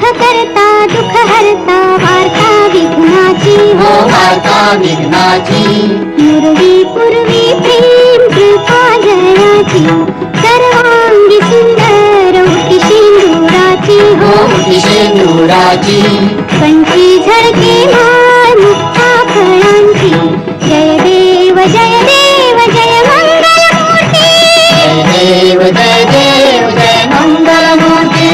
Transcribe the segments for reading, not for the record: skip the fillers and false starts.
सुख करता दुःख हरता वार्ता विघ्नाची हो वार्ता विघ्नाची पूर्वी पूर्वी प्रेम कृपा जयाची सर्वांगी सुंदर उटी सिंदुराची हो उटी सिंदुराची पंची झळके माळ मुक्ता फळांची जय देव जय देव जय मंगलमूर्ती जय देव जय मंगलमूर्ती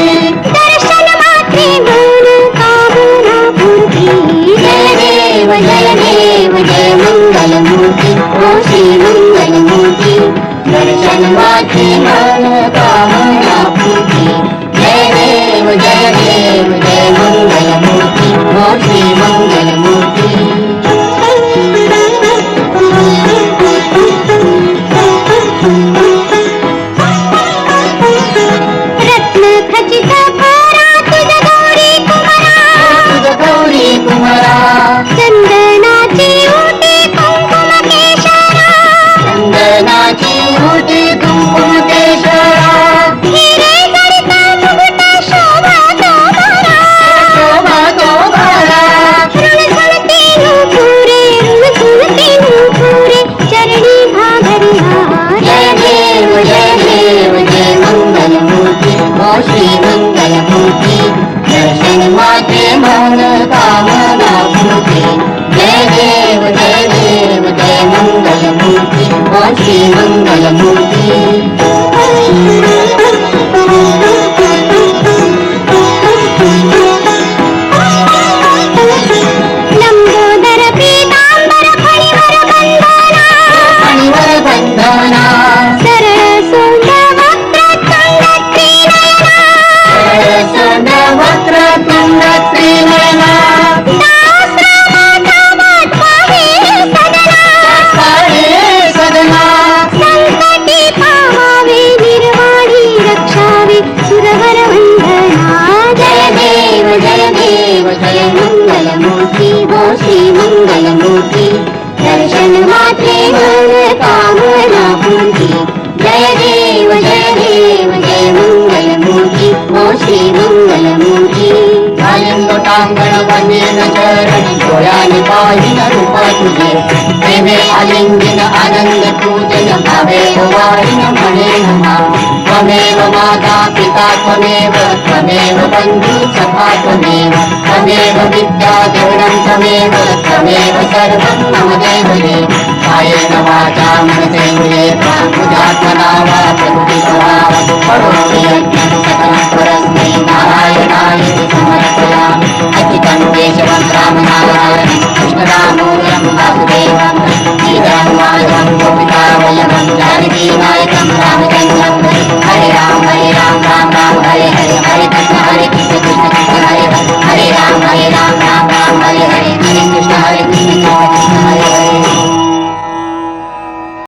दर्शन मात्रे मन कामना पूर्ती जय देव जय मंगलमूर्ती ओ श्री मंगलमूर्ती दर्शन मात्रे मन कामना पूर्ती जय देव जय मंगलमूर्ती ओ श्री मंगलमूर्ती रत्न खचित फारा तुझ गौरी कुमारा चंदनाची उटी कुंकुम केशरा चंदनाची उटी कुंकुम केशरा हिरे जडित मुकुट शोभा तो भरा शोभा तो भरा ऋणझुणती नूपुरे चरणी घागरी हार जय देव जय मंगलमूर्ती ओ श्री मंगलमूर्ती दर्शन मात्रे मन कामना पूर्ती जय देव जय मंगलमूर्ती ओ श्री लंबोदर पीतांबर फणीवर बंधना सरळ सोंड वक्र तुंग त्रिनयना दासरामाचा वाटवा हे सदना संकटी पावावे निर्वाणी रक्षावे सुरवर वंदना जय देव जय मंगलमूर्ती ओ श्री मंगलमूर्ती दर्शन मात्रे मन कामना पूर्ती जय देव जय मंगलमूर्ती ओ श्री मंगलमूर्ती लोटांगण वंदेन चरण डोळ्याने पाहिन रूप तुझे प्रेमे आलिंगन आनंद पूजन भावे वारिन म्हणे नमा त्वमेव माता पिता त्वमेव बंधू सखा त्वमेव विद्या देवनं त्वमेव सर्वं मम देवने कायेन वाचा मनसेन्द्रिये प्राणुजात्मना वा